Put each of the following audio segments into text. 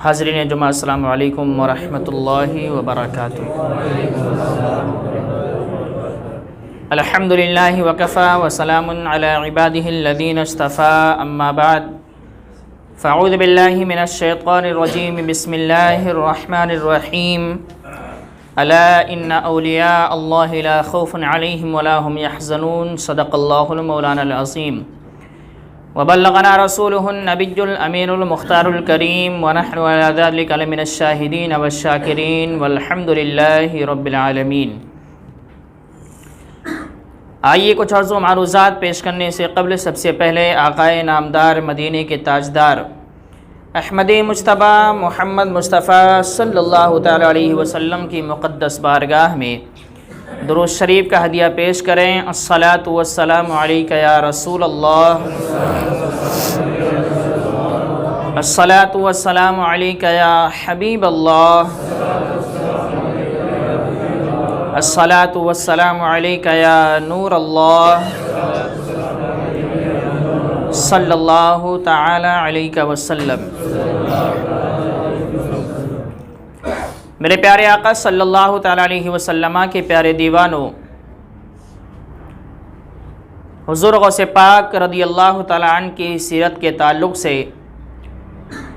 حاضرین جمعہ السلام علیکم ورحمۃ اللہ وبرکاتہ۔ الحمدللہ وکفی وسلام علی عبادہ الذین اصطفی، اما بعد فاعوذ باللہ من الشیطان الرجیم، بسم اللہ الرحمن الرحیم۔ الا ان اولیاء اللہ لا خوف علیہم ولا هم يحزنون، صدق اللہ المولانا العظیم۔ وبلغنا رسوله النبی الامین المختار الکریم، ونحن على ذلك لمن الشاہدین والشاکرین، والحمد للہ رب العالمین۔ آئیے کچھ عرض و معروضات پیش کرنے سے قبل سب سے پہلے آقائے نامدار مدینے کے تاجدار احمد مجتبیٰ محمد مصطفیٰ صلی اللہ تعالی علیہ وسلم کی مقدس بارگاہ میں درود شریف کا ہدیہ پیش کریں۔ الصلاۃ والسلام علیک یا رسول اللہ، الصلاۃ والسلام علیک یا حبیب اللہ، الصلاۃ والسلام علیک یا نور اللہ، صلی اللہ تعالی علیہ وسلم۔ میرے پیارے آقا صلی اللہ تعالی علیہ وسلم کے پیارے دیوانوں، حضور غوث پاک رضی اللہ تعالی عنہ کی سیرت کے تعلق سے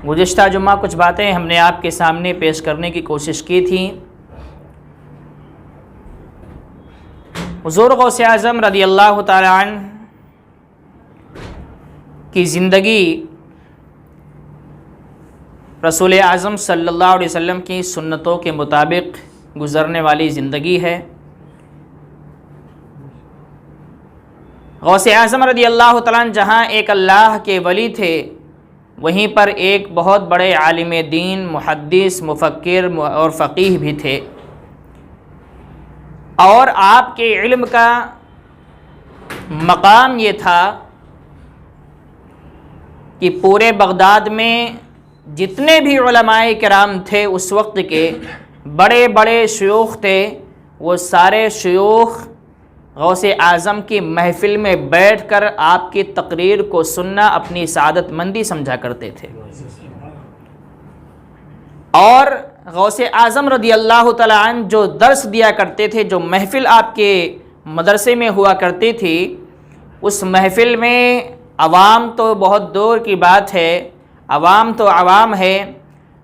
گزشتہ جمعہ کچھ باتیں ہم نے آپ کے سامنے پیش کرنے کی کوشش کی تھی۔ حضور غوث اعظم رضی اللہ تعالی عنہ کی زندگی رسول اعظم صلی اللہ علیہ وسلم کی سنتوں کے مطابق گزرنے والی زندگی ہے۔ غوث اعظم رضی اللہ تعالیٰ عنہ جہاں ایک اللہ کے ولی تھے، وہیں پر ایک بہت بڑے عالم دین، محدث، مفکر اور فقیہ بھی تھے، اور آپ کے علم کا مقام یہ تھا کہ پورے بغداد میں جتنے بھی علماء کرام تھے اس وقت کے، بڑے بڑے شیوخ تھے، وہ سارے شیوخ غوث اعظم کی محفل میں بیٹھ کر آپ کی تقریر کو سننا اپنی سعادت مندی سمجھا کرتے تھے۔ اور غوث اعظم رضی اللہ تعالی عنہ جو درس دیا کرتے تھے، جو محفل آپ کے مدرسے میں ہوا کرتی تھی، اس محفل میں عوام تو بہت دور کی بات ہے، عوام تو عوام ہے،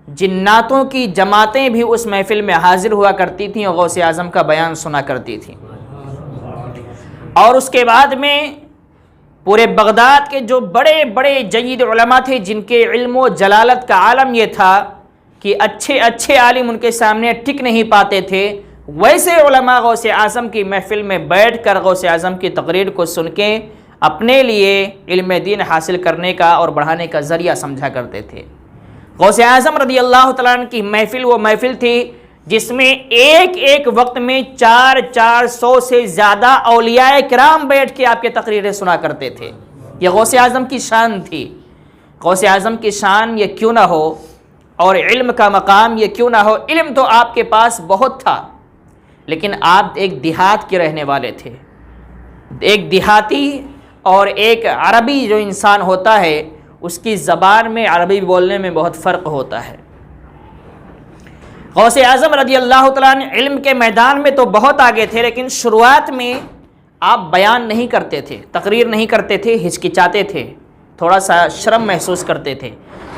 جناتوں کی جماعتیں بھی اس محفل میں حاضر ہوا کرتی تھیں اور غوث اعظم کا بیان سنا کرتی تھیں۔ اور اس کے بعد میں پورے بغداد کے جو بڑے بڑے جید علماء تھے، جن کے علم و جلالت کا عالم یہ تھا کہ اچھے اچھے عالم ان کے سامنے ٹک نہیں پاتے تھے، ویسے علماء غوث اعظم کی محفل میں بیٹھ کر غوث اعظم کی تقریر کو سن کے اپنے لیے علم دین حاصل کرنے کا اور بڑھانے کا ذریعہ سمجھا کرتے تھے۔ غوث اعظم رضی اللہ تعالیٰ عنہ کی محفل وہ محفل تھی جس میں ایک ایک وقت میں 400 سے زیادہ اولیاء کرام بیٹھ کے آپ کے تقریریں سنا کرتے تھے۔ یہ غوث اعظم کی شان تھی۔ غوث اعظم کی شان یہ کیوں نہ ہو، اور علم کا مقام یہ کیوں نہ ہو، علم تو آپ کے پاس بہت تھا، لیکن آپ ایک دیہات کے رہنے والے تھے۔ ایک دیہاتی اور ایک عربی جو انسان ہوتا ہے، اس کی زبان میں عربی بولنے میں بہت فرق ہوتا ہے۔ غوث اعظم رضی اللہ تعالیٰ عنہ علم کے میدان میں تو بہت آگے تھے، لیکن شروعات میں آپ بیان نہیں کرتے تھے، تقریر نہیں کرتے تھے، ہچکچاتے تھے، تھوڑا سا شرم محسوس کرتے تھے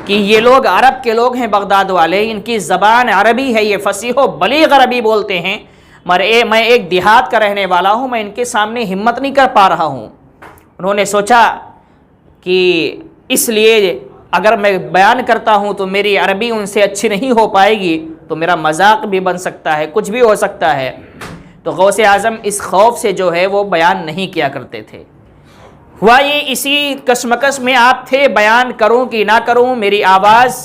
کہ یہ لوگ عرب کے لوگ ہیں، بغداد والے، ان کی زبان عربی ہے، یہ فصیح و بلیغ عربی بولتے ہیں، میں ایک دیہات کا رہنے والا ہوں، میں ان کے سامنے ہمت نہیں کر پا رہا ہوں۔ انہوں نے سوچا کہ اس لیے اگر میں بیان کرتا ہوں تو میری عربی ان سے اچھی نہیں ہو پائے گی، تو میرا مذاق بھی بن سکتا ہے، کچھ بھی ہو سکتا ہے۔ تو غوث اعظم اس خوف سے جو ہے وہ بیان نہیں کیا کرتے تھے۔ ہوا یہ اسی کشمکش میں آپ تھے، بیان کروں کہ نہ کروں، میری آواز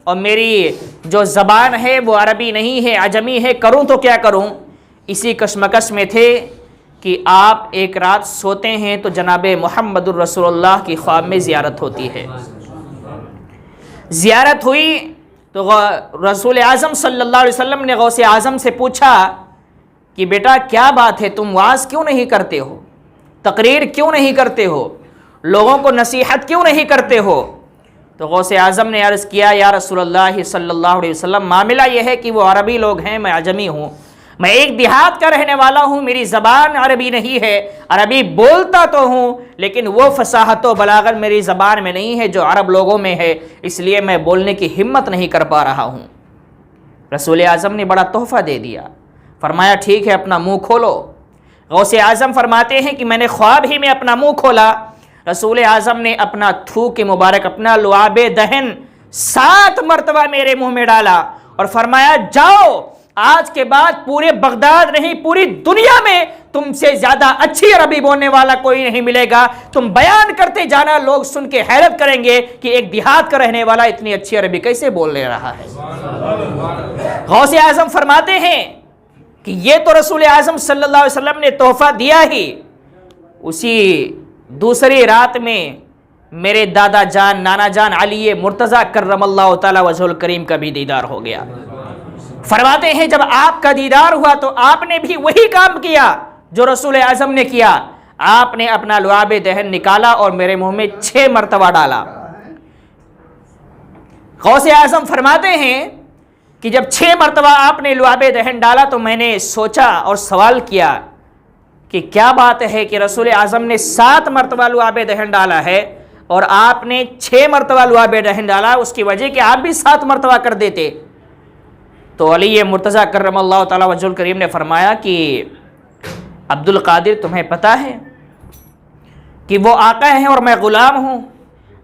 اور میری جو زبان ہے وہ عربی نہیں ہے، عجمی ہے، کروں تو کیا کروں۔ اسی کشمکش میں تھے کہ آپ ایک رات سوتے ہیں تو جناب محمد الرسول اللہ کی خواب میں زیارت ہوتی ہے۔ زیارت ہوئی تو رسول اعظم صلی اللہ علیہ وسلم نے غوث اعظم سے پوچھا کہ بیٹا کیا بات ہے، تم واعظ کیوں نہیں کرتے ہو، تقریر کیوں نہیں کرتے ہو، لوگوں کو نصیحت کیوں نہیں کرتے ہو؟ تو غوث اعظم نے عرض کیا یا رسول اللہ صلی اللہ علیہ وسلم، معاملہ یہ ہے کہ وہ عربی لوگ ہیں، میں عجمی ہوں، میں ایک دیہات کا رہنے والا ہوں، میری زبان عربی نہیں ہے، عربی بولتا تو ہوں لیکن وہ فصاحت و بلاغت میری زبان میں نہیں ہے جو عرب لوگوں میں ہے، اس لیے میں بولنے کی ہمت نہیں کر پا رہا ہوں۔ رسول اعظم نے بڑا تحفہ دے دیا، فرمایا ٹھیک ہے اپنا منہ کھولو۔ غوث اعظم فرماتے ہیں کہ میں نے خواب ہی میں اپنا منہ کھولا، رسول اعظم نے اپنا تھوک مبارک، اپنا لعاب دہن 7 مرتبہ میرے منہ میں ڈالا اور فرمایا جاؤ، آج کے بعد پورے بغداد نہیں پوری دنیا میں تم سے زیادہ اچھی عربی بولنے والا کوئی نہیں ملے گا، تم بیان کرتے جانا، لوگ سن کے حیرت کریں گے کہ ایک دیہات کا رہنے والا اتنی اچھی عربی کیسے بول لے رہا ہے۔ غوث اعظم فرماتے ہیں کہ یہ تو رسول اعظم صلی اللہ علیہ وسلم نے تحفہ دیا ہی، اسی دوسری رات میں میرے دادا جان نانا جان علی مرتضیٰ کرم اللہ تعالی وجہ الکریم کا بھی دیدار ہو گیا۔ فرماتے ہیں جب آپ کا دیدار ہوا تو آپ نے بھی وہی کام کیا جو رسول اعظم نے کیا، آپ نے اپنا لعاب دہن نکالا اور میرے منہ میں 6 مرتبہ ڈالا۔ غوث اعظم فرماتے ہیں کہ جب 6 مرتبہ آپ نے لعاب دہن ڈالا تو میں نے سوچا اور سوال کیا کہ کیا بات ہے کہ رسول اعظم نے 7 مرتبہ لعاب دہن ڈالا ہے اور آپ نے 6 مرتبہ لعاب دہن ڈالا، اس کی وجہ کہ آپ بھی 7 مرتبہ کر دیتے۔ تو علی مرتضیٰ کرم اللہ تعالی وجہ الکریم نے فرمایا کہ عبد القادر تمہیں پتہ ہے کہ وہ آقا ہیں اور میں غلام ہوں،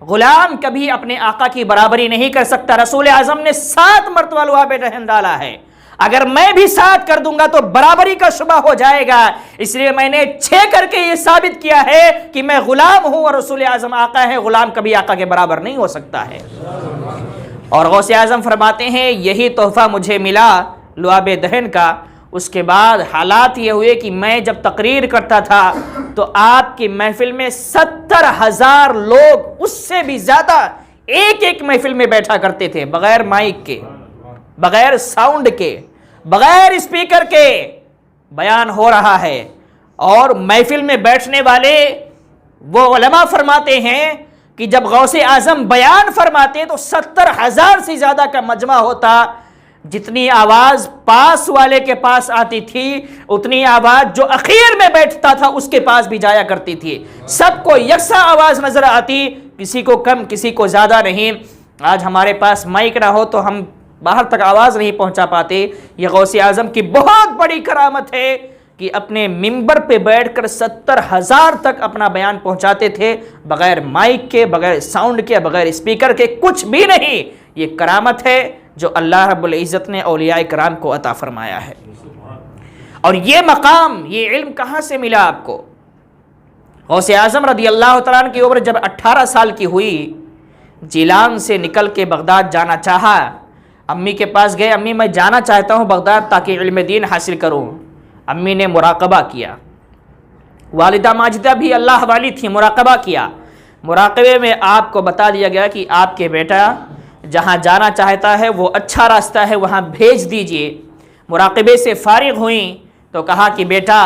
غلام کبھی اپنے آقا کی برابری نہیں کر سکتا، رسول اعظم نے 7 مرتبہ لعاب دہن ڈالا ہے، اگر میں بھی 7 کر دوں گا تو برابری کا شبہ ہو جائے گا، اس لیے میں نے 6 کر کے یہ ثابت کیا ہے کہ میں غلام ہوں اور رسول اعظم آقا ہے، غلام کبھی آقا کے برابر نہیں ہو سکتا ہے۔ اور غوث اعظم فرماتے ہیں یہی تحفہ مجھے ملا لعاب دہن کا، اس کے بعد حالات یہ ہوئے کہ میں جب تقریر کرتا تھا تو آپ کی محفل میں 70,000 لوگ، اس سے بھی زیادہ ایک محفل میں بیٹھا کرتے تھے، بغیر مائک کے، بغیر ساؤنڈ کے، بغیر اسپیکر کے بیان ہو رہا ہے، اور محفل میں بیٹھنے والے وہ علماء فرماتے ہیں کہ جب غوث اعظم بیان فرماتے تو 70,000 سے زیادہ کا مجمع ہوتا، جتنی آواز پاس والے کے پاس آتی تھی اتنی آواز جو اخیر میں بیٹھتا تھا اس کے پاس بھی جایا کرتی تھی، سب کو یکساں آواز نظر آتی، کسی کو کم کسی کو زیادہ نہیں۔ آج ہمارے پاس مائک نہ ہو تو ہم باہر تک آواز نہیں پہنچا پاتے، یہ غوث اعظم کی بہت بڑی کرامت ہے کہ اپنے ممبر پہ بیٹھ کر 70,000 تک اپنا بیان پہنچاتے تھے، بغیر مائک کے، بغیر ساؤنڈ کے، بغیر اسپیکر کے، کچھ بھی نہیں۔ یہ کرامت ہے جو اللہ رب العزت نے اولیاء کرام کو عطا فرمایا ہے۔ اور یہ مقام، یہ علم کہاں سے ملا آپ کو؟ غوث اعظم رضی اللہ تعالیٰ عنہ کی عمر جب 18 سال کی ہوئی، جیلان سے نکل کے بغداد جانا چاہا، امی کے پاس گئے، امی میں جانا چاہتا ہوں بغداد تاکہ علم دین حاصل کروں۔ امی نے مراقبہ کیا، والدہ ماجدہ بھی اللہ والی تھی، مراقبہ کیا، مراقبے میں آپ کو بتا دیا گیا کہ آپ کے بیٹا جہاں جانا چاہتا ہے وہ اچھا راستہ ہے، وہاں بھیج دیجئے۔ مراقبے سے فارغ ہوئیں تو کہا کہ بیٹا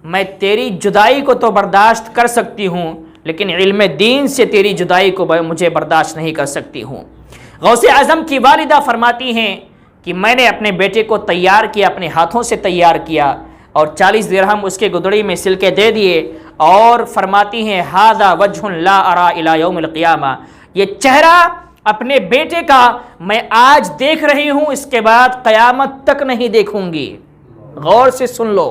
میں تیری جدائی کو تو برداشت کر سکتی ہوں لیکن علم دین سے تیری جدائی کو مجھے برداشت نہیں کر سکتی ہوں۔ غوث اعظم کی والدہ فرماتی ہیں کہ میں نے اپنے بیٹے کو تیار کیا، اپنے ہاتھوں سے تیار کیا اور 40 درہم اس کے گدڑی میں سل کے دے دیے، اور فرماتی ہیں ھذا وجہ لا ارى الی یوم القیامہ، یہ چہرہ اپنے بیٹے کا میں آج دیکھ رہی ہوں، اس کے بعد قیامت تک نہیں دیکھوں گی۔ غور سے سن لو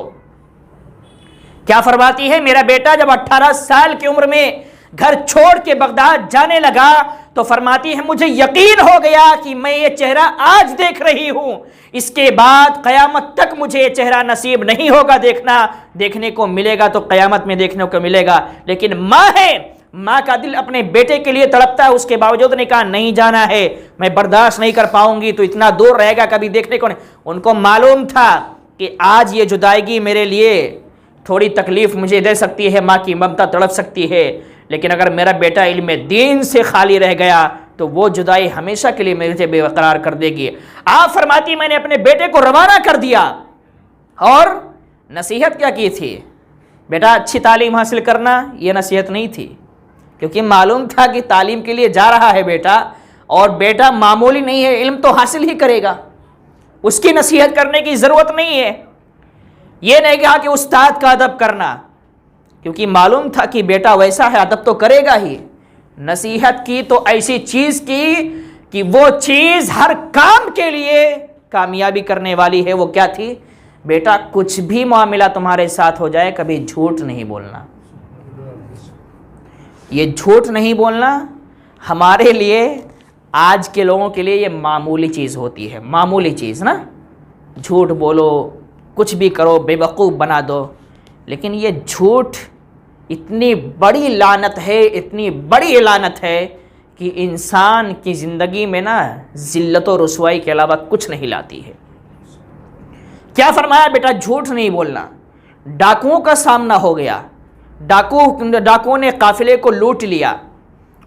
کیا فرماتی ہے، میرا بیٹا جب 18 سال کی عمر میں گھر چھوڑ کے بغداد جانے لگا تو فرماتی ہے مجھے یقین ہو گیا کہ میں یہ چہرہ آج دیکھ رہی ہوں، اس کے بعد قیامت تک مجھے یہ چہرہ نصیب نہیں ہوگا دیکھنا، دیکھنے کو ملے گا تو قیامت میں دیکھنے کو ملے گا۔ لیکن ماں ہے، ماں کا دل اپنے بیٹے کے لیے تڑپتا ہے، اس کے باوجود نے کہا نہیں جانا ہے، میں برداشت نہیں کر پاؤں گی، تو اتنا دور رہے گا کبھی دیکھنے کو نہیں۔ ان کو معلوم تھا کہ آج یہ جدائیگی میرے لیے تھوڑی تکلیف مجھے دے سکتی ہے، ماں کی ممتا تڑپ سکتی ہے، لیکن اگر میرا بیٹا علم دین سے خالی رہ گیا تو وہ جدائی ہمیشہ کے لیے میرے سے بے قرار کر دے گی۔ آپ فرماتی میں نے اپنے بیٹے کو روانہ کر دیا اور نصیحت کیا کی تھی، بیٹا اچھی تعلیم حاصل کرنا، یہ نصیحت نہیں تھی، کیونکہ معلوم تھا کہ تعلیم کے لیے جا رہا ہے بیٹا اور بیٹا معمولی نہیں ہے، علم تو حاصل ہی کرے گا، اس کی نصیحت کرنے کی ضرورت نہیں ہے۔ یہ نہیں کہا کہ استاد کا ادب کرنا، کیونکہ معلوم تھا کہ بیٹا ویسا ہے، ادب تو کرے گا ہی۔ نصیحت کی تو ایسی چیز کی کہ وہ چیز ہر کام کے لیے کامیابی کرنے والی ہے۔ وہ کیا تھی؟ بیٹا کچھ بھی معاملہ تمہارے ساتھ ہو جائے کبھی جھوٹ نہیں بولنا۔ یہ جھوٹ نہیں بولنا ہمارے لیے، آج کے لوگوں کے لیے یہ معمولی چیز ہوتی ہے، معمولی چیز نا، جھوٹ بولو، کچھ بھی کرو، بے وقوف بنا دو۔ لیکن یہ جھوٹ اتنی بڑی لعنت ہے، اتنی بڑی لعنت ہے کہ انسان کی زندگی میں نا ذلت و رسوائی کے علاوہ کچھ نہیں لاتی ہے۔ کیا فرمایا؟ بیٹا جھوٹ نہیں بولنا۔ ڈاکوؤں کا سامنا ہو گیا، ڈاکوؤں نے قافلے کو لوٹ لیا،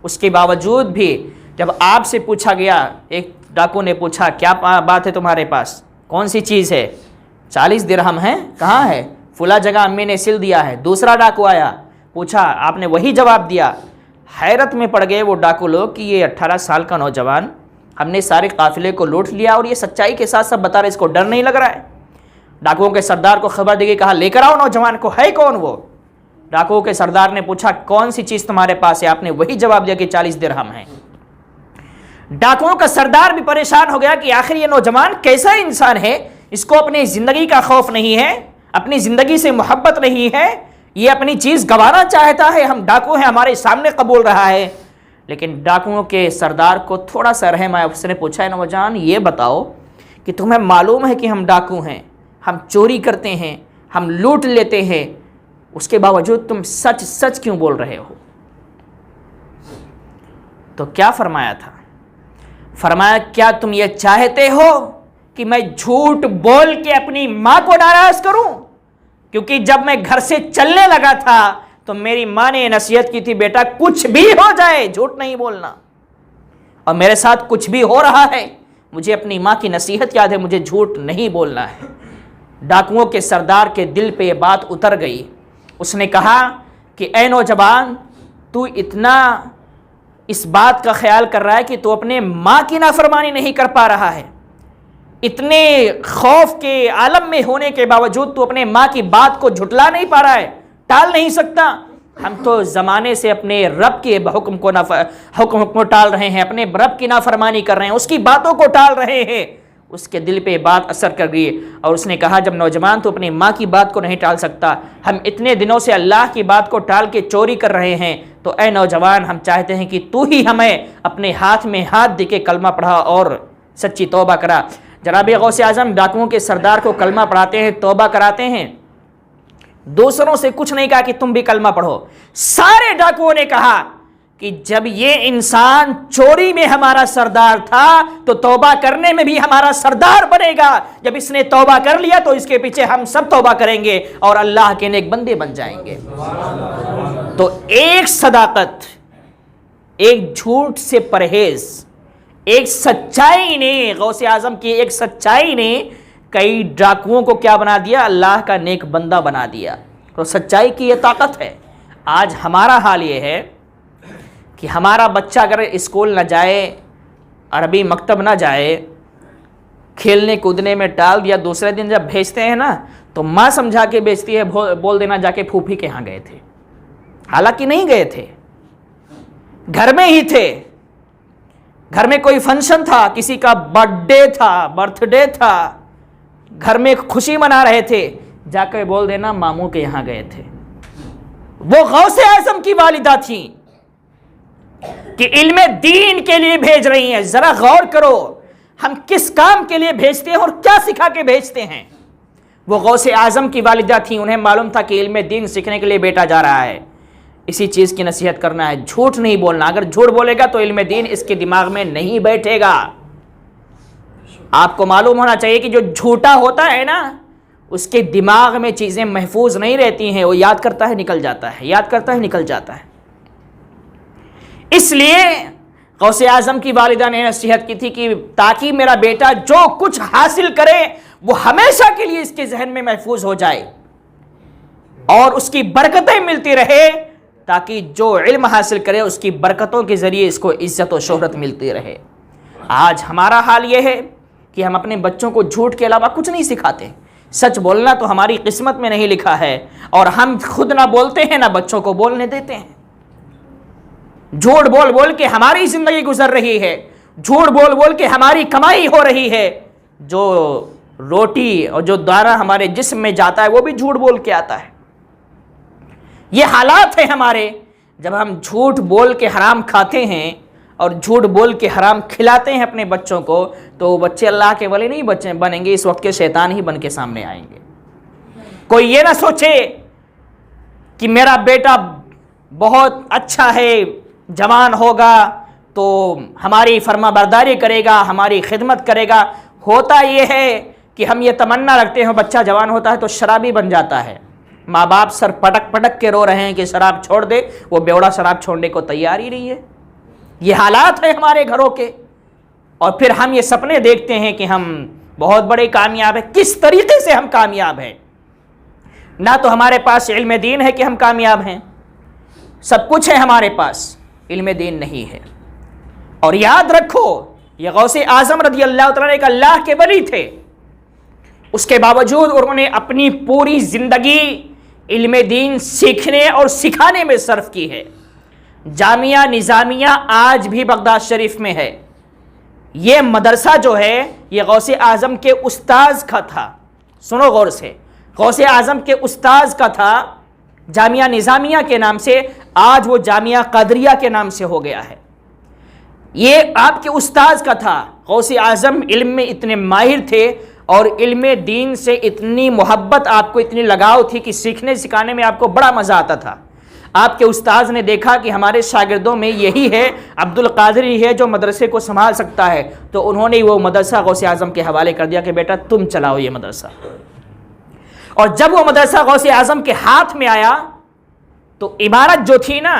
اس کے باوجود بھی جب آپ سے پوچھا گیا، ایک ڈاکو نے پوچھا کیا بات ہے تمہارے پاس، کون سی چیز ہے؟ 40 درہم ہیں، کہاں ہے؟ فلاں جگہ امی نے سل دیا ہے۔ دوسرا ڈاکو آیا، پوچھا، آپ نے وہی جواب دیا۔ حیرت میں پڑ گئے وہ ڈاکو لوگ کہ یہ 18 سال کا نوجوان، ہم نے سارے قافلے کو لوٹ لیا اور یہ سچائی کے ساتھ سب بتا رہے، اس کو ڈر نہیں لگ رہا ہے۔ ڈاکوؤں کے سردار کو خبر دی گئی، کہا لے کر آؤ نوجوان کو، ہے کون وہ؟ ڈاکوؤں کے سردار نے پوچھا کون سی چیز تمہارے پاس ہے؟ آپ نے وہی جواب دیا کہ 40 درہم ہیں۔ ڈاکوؤں کا سردار بھی پریشان ہو گیا کہ آخر یہ نوجوان کیسا انسان ہے، اس کو اپنی زندگی کا خوف نہیں ہے، اپنی زندگی سے محبت نہیں ہے، یہ اپنی چیز گنوانا چاہتا ہے، ہم ڈاکو ہیں، ہمارے سامنے قبول رہا ہے۔ لیکن ڈاکوؤں کے سردار کو تھوڑا سا رحم آیا، اس نے پوچھا نوجوان یہ بتاؤ کہ تمہیں معلوم ہے کہ ہم ڈاکو ہیں، ہم چوری کرتے ہیں، ہم لوٹ لیتے ہیں، اس کے باوجود تم سچ سچ کیوں بول رہے ہو؟ تو کیا فرمایا تھا؟ فرمایا کیا تم یہ چاہتے ہو کہ میں جھوٹ بول کے اپنی ماں کو ناراض کروں؟ کیونکہ جب میں گھر سے چلنے لگا تھا تو میری ماں نے نصیحت کی تھی، بیٹا کچھ بھی ہو جائے جھوٹ نہیں بولنا، اور میرے ساتھ کچھ بھی ہو رہا ہے، مجھے اپنی ماں کی نصیحت یاد ہے، مجھے جھوٹ نہیں بولنا ہے۔ ڈاکوؤں کے سردار کے دل پہ یہ بات اتر گئی، اس نے کہا کہ اے نوجوان، تو اتنا اس بات کا خیال کر رہا ہے کہ تو اپنے ماں کی نافرمانی نہیں کر پا رہا ہے، اتنے خوف کے عالم میں ہونے کے باوجود تو اپنے ماں کی بات کو جھٹلا نہیں پا رہا ہے، ٹال نہیں سکتا۔ ہم تو زمانے سے اپنے رب کے حکم کو ٹال رہے ہیں، اپنے رب کی نافرمانی کر رہے ہیں، اس کی باتوں کو ٹال رہے ہیں۔ اس کے دل پہ بات اثر کر گئی اور اس نے کہا جب نوجوان تو اپنی ماں کی بات کو نہیں ٹال سکتا، ہم اتنے دنوں سے اللہ کی بات کو ٹال کے چوری کر رہے ہیں، تو اے نوجوان ہم چاہتے ہیں کہ تو ہی ہمیں اپنے ہاتھ میں ہاتھ دے کے کلمہ پڑھا اور سچی توبہ کرا۔ جناب غوث اعظم ڈاکوؤں کے سردار کو کلمہ پڑھاتے ہیں، توبہ کراتے ہیں، دوسروں سے کچھ نہیں کہا کہ تم بھی کلمہ پڑھو۔ سارے ڈاکوؤں نے کہا کہ جب یہ انسان چوری میں ہمارا سردار تھا تو توبہ کرنے میں بھی ہمارا سردار بنے گا، جب اس نے توبہ کر لیا تو اس کے پیچھے ہم سب توبہ کریں گے اور اللہ کے نیک بندے بن جائیں گے۔ تو ایک صداقت، ایک جھوٹ سے پرہیز، ایک سچائی نے، غوث اعظم کی ایک سچائی نے کئی ڈاکوؤں کو کیا بنا دیا؟ اللہ کا نیک بندہ بنا دیا۔ تو سچائی کی یہ طاقت ہے۔ آج ہمارا حال یہ ہے کہ ہمارا بچہ اگر اسکول نہ جائے، عربی مکتب نہ جائے، کھیلنے کودنے میں ٹال دیا، دوسرے دن جب بھیجتے ہیں نا تو ماں سمجھا کے بھیجتی ہے، بول دینا جا کے پھوپھی کے ہاں گئے تھے، حالانکہ نہیں گئے تھے، گھر میں ہی تھے، گھر میں کوئی فنکشن تھا، کسی کا برتھ ڈے تھا، گھر میں خوشی منا رہے تھے، جا کے بول دینا ماموں کے یہاں گئے تھے۔ وہ غوث اعظم کی والدہ تھیں کہ علم دین کے لیے بھیج رہی ہیں، ذرا غور کرو ہم کس کام کے لیے بھیجتے ہیں اور کیا سکھا کے بھیجتے ہیں۔ وہ غوث اعظم کی والدہ تھیں، انہیں معلوم تھا کہ علم دین سیکھنے کے لیے بیٹا جا رہا ہے، اسی چیز کی نصیحت کرنا ہے، جھوٹ نہیں بولنا۔ اگر جھوٹ بولے گا تو علم دین اس کے دماغ میں نہیں بیٹھے گا۔ آپ کو معلوم ہونا چاہیے کہ جو جھوٹا ہوتا ہے نا اس کے دماغ میں چیزیں محفوظ نہیں رہتی ہیں، وہ یاد کرتا ہے نکل جاتا ہے، یاد کرتا ہے نکل جاتا ہے۔ اس لیے غوث اعظم کی والدہ نے نصیحت کی تھی کہ تاکہ میرا بیٹا جو کچھ حاصل کرے وہ ہمیشہ کے لیے اس کے ذہن میں محفوظ ہو جائے اور اس کی برکتیں ملتی رہے، تاکہ جو علم حاصل کرے اس کی برکتوں کے ذریعے اس کو عزت و شہرت ملتی رہے۔ آج ہمارا حال یہ ہے کہ ہم اپنے بچوں کو جھوٹ کے علاوہ کچھ نہیں سکھاتے. سچ بولنا تو ہماری قسمت میں نہیں لکھا ہے، اور ہم خود نہ بولتے ہیں نہ بچوں کو بولنے دیتے ہیں. جھوٹ بول بول کے ہماری زندگی گزر رہی ہے، جھوٹ بول بول کے ہماری کمائی ہو رہی ہے. جو روٹی اور جو دانہ ہمارے جسم میں جاتا ہے وہ بھی جھوٹ بول کے آتا ہے. یہ حالات ہیں ہمارے. جب ہم جھوٹ بول کے حرام کھاتے ہیں اور جھوٹ بول کے حرام کھلاتے ہیں اپنے بچوں کو، تو وہ بچے اللہ کے ولی نہیں بنیں گے، اس وقت کے شیطان ہی بن کے سامنے آئیں گے. کوئی یہ نہ سوچے کہ میرا بیٹا بہت اچھا ہے، جوان ہوگا تو ہماری فرما برداری کرے گا، ہماری خدمت کرے گا. ہوتا یہ ہے کہ ہم یہ تمنا رکھتے ہیں بچہ جوان ہوتا ہے تو شرابی بن جاتا ہے. ماں باپ سر پٹک پٹک کے رو رہے ہیں کہ شراب چھوڑ دے، وہ بیوڑا شراب چھوڑنے کو تیار ہی نہیں ہے. یہ حالات ہیں ہمارے گھروں کے. اور پھر ہم یہ سپنے دیکھتے ہیں کہ ہم بہت بڑے کامیاب ہیں. کس طریقے سے ہم کامیاب ہیں؟ نہ تو ہمارے پاس علم دین ہے کہ ہم کامیاب ہیں. سب کچھ ہے ہمارے پاس، علم دین نہیں ہے. اور یاد رکھو یہ غوث اعظم رضی اللہ تعالیٰ ایک اللہ کے ولی تھے، اس کے باوجود انہوں نے اپنی پوری زندگی علم دین سیکھنے اور سکھانے میں صرف کی ہے. جامعہ نظامیہ آج بھی بغداد شریف میں ہے. یہ مدرسہ جو ہے یہ غوث اعظم کے استاذ کا تھا. سنو غور سے، غوث اعظم کے استاذ کا تھا جامعہ نظامیہ کے نام سے، آج وہ جامعہ قادریہ کے نام سے ہو گیا ہے. یہ آپ کے استاذ کا تھا. غوث اعظم علم میں اتنے ماہر تھے اور علم دین سے اتنی محبت، آپ کو اتنی لگاؤ تھی کہ سیکھنے سکھانے میں آپ کو بڑا مزہ آتا تھا. آپ کے استاذ نے دیکھا کہ ہمارے شاگردوں میں یہی ہے، عبد القادری ہے جو مدرسے کو سنبھال سکتا ہے، تو انہوں نے وہ مدرسہ غوث اعظم کے حوالے کر دیا کہ بیٹا تم چلاؤ یہ مدرسہ. اور جب وہ مدرسہ غوث اعظم کے ہاتھ میں آیا تو عمارت جو تھی نا،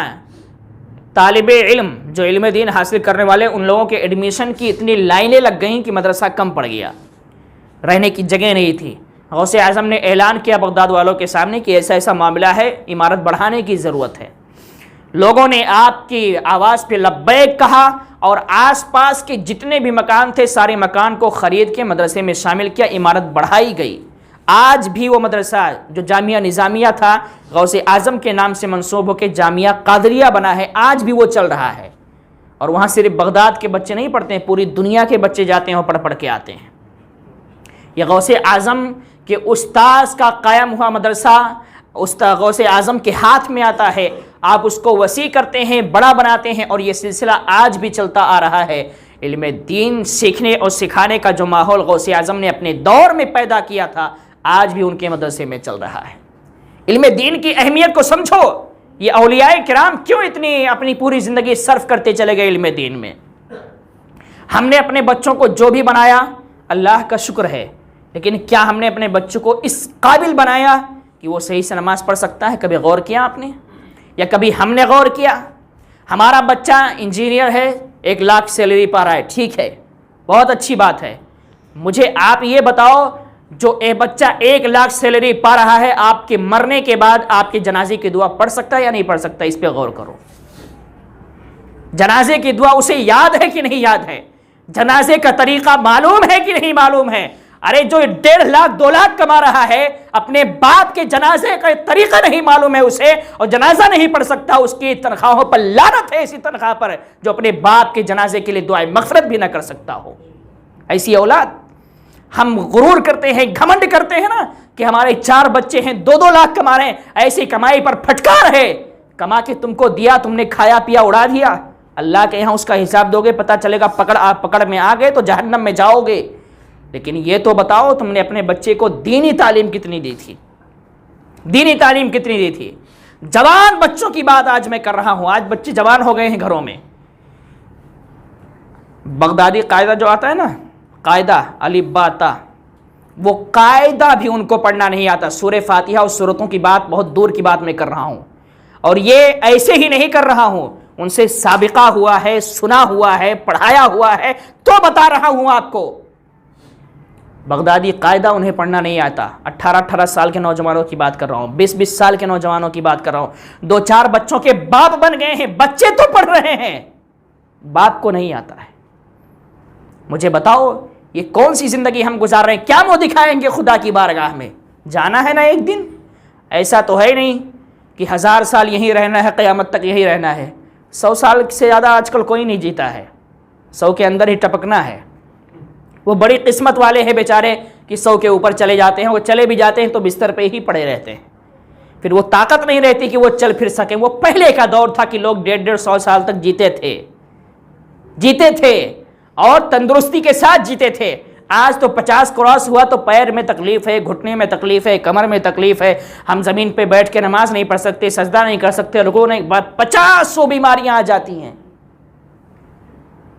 طالب علم جو علم دین حاصل کرنے والے ان لوگوں کے ایڈمیشن کی اتنی لائنیں لگ گئیں کہ مدرسہ کم پڑ گیا، رہنے کی جگہ نہیں تھی. غوث اعظم نے اعلان کیا بغداد والوں کے سامنے کہ ایسا ایسا معاملہ ہے، عمارت بڑھانے کی ضرورت ہے. لوگوں نے آپ کی آواز پہ لبیک کہا اور آس پاس کے جتنے بھی مکان تھے سارے مکان کو خرید کے مدرسے میں شامل کیا، عمارت بڑھائی گئی. آج بھی وہ مدرسہ جو جامعہ نظامیہ تھا غوث اعظم کے نام سے منسوب ہو کے جامعہ قادریہ بنا ہے، آج بھی وہ چل رہا ہے. اور وہاں صرف بغداد کے بچے نہیں پڑھتے ہیں، پوری دنیا کے بچے جاتے ہیں اور پڑھ کے آتے ہیں. یہ غوث اعظم کے استاذ کا قائم ہوا مدرسہ غوث اعظم کے ہاتھ میں آتا ہے. آپ اس کو وسیع کرتے ہیں، بڑا بناتے ہیں، اور یہ سلسلہ آج بھی چلتا آ رہا ہے. علم دین سیکھنے اور سکھانے کا جو ماحول غوث اعظم نے اپنے دور میں پیدا کیا تھا آج بھی ان کے مدرسے میں چل رہا ہے. علم دین کی اہمیت کو سمجھو. یہ اولیاء کرام کیوں اتنی اپنی پوری زندگی صرف کرتے چلے گئے علم دین میں. ہم نے اپنے بچوں کو جو بھی بنایا اللہ کا شکر ہے، لیکن کیا ہم نے اپنے بچوں کو اس قابل بنایا کہ وہ صحیح سے نماز پڑھ سکتا ہے؟ کبھی غور کیا آپ نے؟ یا کبھی ہم نے غور کیا؟ ہمارا بچہ انجینئر ہے، 1 لاکھ سیلری پا رہا ہے، ٹھیک ہے، بہت اچھی بات ہے. مجھے آپ یہ بتاؤ جو بچہ 1 لاکھ سیلری پا رہا ہے آپ کے مرنے کے بعد آپ کے جنازے کی دعا پڑھ سکتا ہے یا نہیں پڑھ سکتا؟ اس پہ غور کرو. جنازے کی دعا اسے یاد ہے کہ نہیں یاد ہے؟ جنازے کا طریقہ معلوم ہے کہ نہیں معلوم ہے؟ ارے جو 1.5 لاکھ 2 لاکھ کما رہا ہے اپنے باپ کے جنازے کا طریقہ نہیں معلوم ہے اسے، اور جنازہ نہیں پڑھ سکتا. اس کی تنخواہوں پر لعنت ہے، ایسی تنخواہ پر جو اپنے باپ کے جنازے کے لیے دعائیں مغفرت بھی نہ کر سکتا ہو. ایسی اولاد. ہم غرور کرتے ہیں، گھمنڈ کرتے ہیں نا کہ ہمارے 4 بچے ہیں 2-2 لاکھ کما رہے ہیں. ایسی کمائی پر پھٹکار ہے. کما کے تم کو دیا، تم نے کھایا پیا اڑا دیا. اللہ کے یہاں اس کا حساب دو گے، پتہ چلے گا پکڑ میں آ گئے تو جہنم میں جاؤ گے. لیکن یہ تو بتاؤ تم نے اپنے بچے کو دینی تعلیم کتنی دی تھی؟ دینی تعلیم کتنی دی تھی؟ جوان بچوں کی بات آج میں کر رہا ہوں. آج بچے جوان ہو گئے ہیں گھروں میں. بغدادی قاعدہ جو آتا ہے نا، قاعدہ الف با تا، وہ قاعدہ بھی ان کو پڑھنا نہیں آتا. سورہ فاتحہ اور سورتوں کی بات بہت دور کی بات میں کر رہا ہوں. اور یہ ایسے ہی نہیں کر رہا ہوں، ان سے سابقہ ہوا ہے، سنا ہوا ہے، پڑھایا ہوا ہے تو بتا رہا ہوں آپ کو. بغدادی قاعدہ انہیں پڑھنا نہیں آتا. 18 سال کے نوجوانوں کی بات کر رہا ہوں، 20 سال کے نوجوانوں کی بات کر رہا ہوں. 2-4 بچوں کے باپ بن گئے ہیں. بچے تو پڑھ رہے ہیں، باپ کو نہیں آتا ہے. مجھے بتاؤ یہ کون سی زندگی ہم گزار رہے ہیں؟ کیا منہ دکھائیں گے خدا کی بارگاہ میں؟ جانا ہے نا ایک دن، ایسا تو ہے نہیں کہ 1000 سال یہیں رہنا ہے، قیامت تک یہی رہنا ہے۔ 100 سال سے زیادہ آج کل کوئی نہیں جیتا ہے، 100 کے اندر ہی ٹپکنا ہے۔ وہ بڑی قسمت والے ہیں بیچارے کہ 100 کے اوپر چلے جاتے ہیں، وہ چلے بھی جاتے ہیں تو بستر پہ ہی پڑے رہتے ہیں، پھر وہ طاقت نہیں رہتی کہ وہ چل پھر سکیں۔ وہ پہلے کا دور تھا کہ لوگ 150-100 سال تک جیتے تھے اور تندرستی کے ساتھ جیتے تھے۔ آج تو 50 کراس ہوا تو پیر میں تکلیف ہے، گھٹنے میں تکلیف ہے، کمر میں تکلیف ہے، ہم زمین پہ بیٹھ کے نماز نہیں پڑھ سکتے، سجدہ نہیں کر سکتے، رکوع نہیں، 50 بیماریاں آ جاتی ہیں۔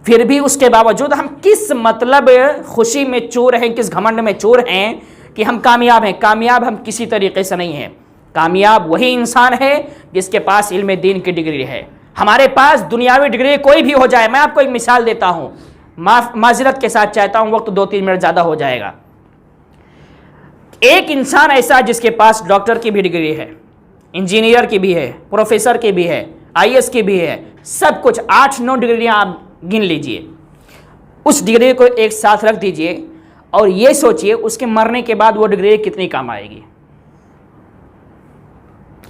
پھر بھی اس کے باوجود ہم کس مطلب خوشی میں چور ہیں، کس گھمنڈ میں چور ہیں کہ ہم کامیاب ہیں۔ کامیاب ہم کسی طریقے سے نہیں ہیں۔ کامیاب وہی انسان ہے جس کے پاس علم دین کی ڈگری ہے۔ ہمارے پاس دنیاوی ڈگری کوئی بھی ہو جائے، میں آپ کو ایک مثال دیتا ہوں، معذرت کے ساتھ چاہتا ہوں، وقت 2-3 منٹ زیادہ ہو جائے گا۔ ایک انسان ایسا جس کے پاس ڈاکٹر کی بھی ڈگری ہے، انجینئر کی بھی ہے، پروفیسر کی بھی ہے، IAS کی بھی ہے، سب کچھ 8-9 ڈگریاں آپ گن لیجئے، اس ڈگری کو ایک ساتھ رکھ دیجئے اور یہ سوچئے اس کے مرنے کے بعد وہ ڈگری کتنی کام آئے گی۔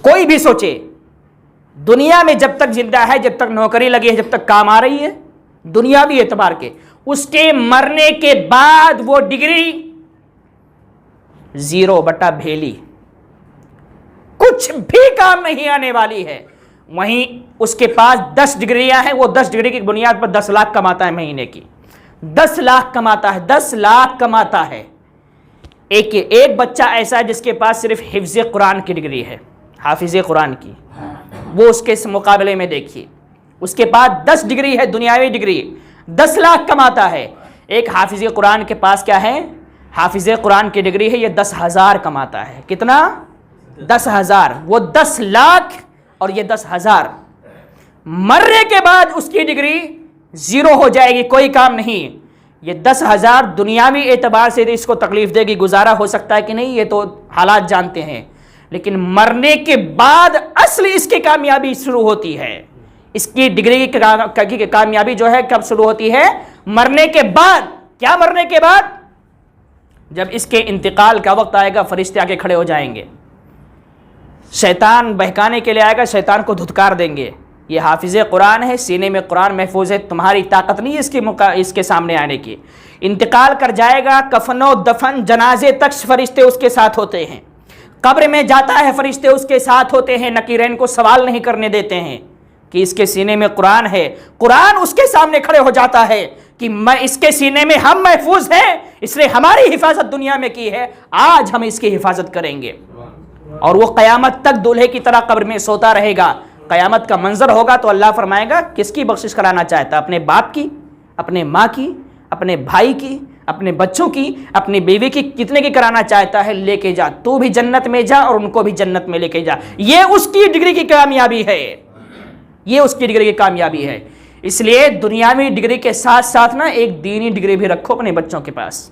کوئی بھی سوچے، دنیا میں جب تک زندہ ہے، جب تک نوکری لگی ہے، جب تک کام آ رہی ہے دنیاوی اعتبار کے، اس کے مرنے کے بعد وہ ڈگری 0/بھیلی، کچھ بھی کام نہیں آنے والی ہے۔ وہیں اس کے پاس 10 ڈگریاں ہیں، وہ 10 ڈگری کی بنیاد پر 10 لاکھ کماتا ہے مہینے کی، 10 لاکھ کماتا ہے، 10 لاکھ کماتا ہے۔ ایک بچہ ایسا ہے جس کے پاس صرف حفظ قرآن کی ڈگری ہے، حافظ قرآن کی، وہ اس کے مقابلے میں دیکھیے، اس کے پاس 10 ڈگری ہے، دنیاوی ڈگری، 10 لاکھ کماتا ہے۔ ایک حافظ قرآن کے پاس کیا ہے؟ حافظ قرآن کی ڈگری ہے، یہ 10,000 کماتا ہے۔ کتنا؟ 10,000۔ وہ 10 لاکھ اور یہ 10,000۔ مرنے کے بعد اس کی ڈگری 0 ہو جائے گی، کوئی کام نہیں۔ یہ 10,000 دنیاوی اعتبار سے اس کو تکلیف دے گی، گزارا ہو سکتا ہے کہ نہیں، یہ تو حالات جانتے ہیں، لیکن مرنے کے بعد اصل اس کی کامیابی شروع ہوتی ہے۔ اس کی ڈگری کی کامیابی جو ہے کب شروع ہوتی ہے؟ مرنے کے بعد۔ کیا مرنے کے بعد؟ جب اس کے انتقال کا وقت آئے گا، فرشتے آ کے کھڑے ہو جائیں گے، شیطان بہکانے کے لیے آئے گا، شیطان کو دھتکار دیں گے، یہ حافظ قرآن ہے، سینے میں قرآن محفوظ ہے، تمہاری طاقت نہیں ہے اس کے سامنے آنے کی۔ انتقال کر جائے گا، کفن و دفن، جنازے تک فرشتے اس کے ساتھ ہوتے ہیں، قبر میں جاتا ہے فرشتے اس کے ساتھ ہوتے ہیں، نکیرین کو سوال نہیں کرنے دیتے ہیں کہ اس کے سینے میں قرآن ہے۔ قرآن اس کے سامنے کھڑے ہو جاتا ہے کہ میں اس کے سینے میں ہم محفوظ ہیں، اس نے ہماری حفاظت دنیا میں کی ہے، آج ہم اس کی حفاظت کریں گے۔ اور وہ قیامت تک دولہے کی طرح قبر میں سوتا رہے گا۔ قیامت کا منظر ہوگا تو اللہ فرمائے گا کس کی بخشش کرانا چاہتا؟ اپنے باپ کی، اپنے ماں کی، اپنے بھائی کی، اپنے بچوں کی، اپنی بیوی کی، کتنے کی کرانا چاہتا ہے؟ لے کے جا، تو بھی جنت میں جا اور ان کو بھی جنت میں لے کے جا۔ یہ اس کی ڈگری کی کامیابی ہے، یہ اس کی ڈگری کی کامیابی ہے۔ اس لیے دنیاوی ڈگری کے ساتھ ساتھ نا ایک دینی ڈگری بھی رکھو اپنے بچوں کے پاس،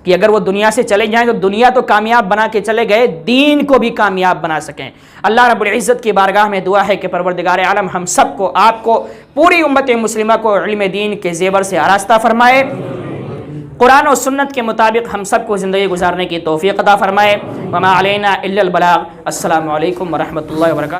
کہ اگر وہ دنیا سے چلے جائیں تو دنیا تو کامیاب بنا کے چلے گئے، دین کو بھی کامیاب بنا سکیں۔ اللہ رب العزت کی بارگاہ میں دعا ہے کہ پروردگار عالم ہم سب کو، آپ کو، پوری امت مسلمہ کو علم دین کے زیور سے آراستہ فرمائے، قرآن و سنت کے مطابق ہم سب کو زندگی گزارنے کی توفیق عطا فرمائے۔ وما علینا الا البلاغ۔ السلام علیکم ورحمۃ اللہ وبرکاتہ۔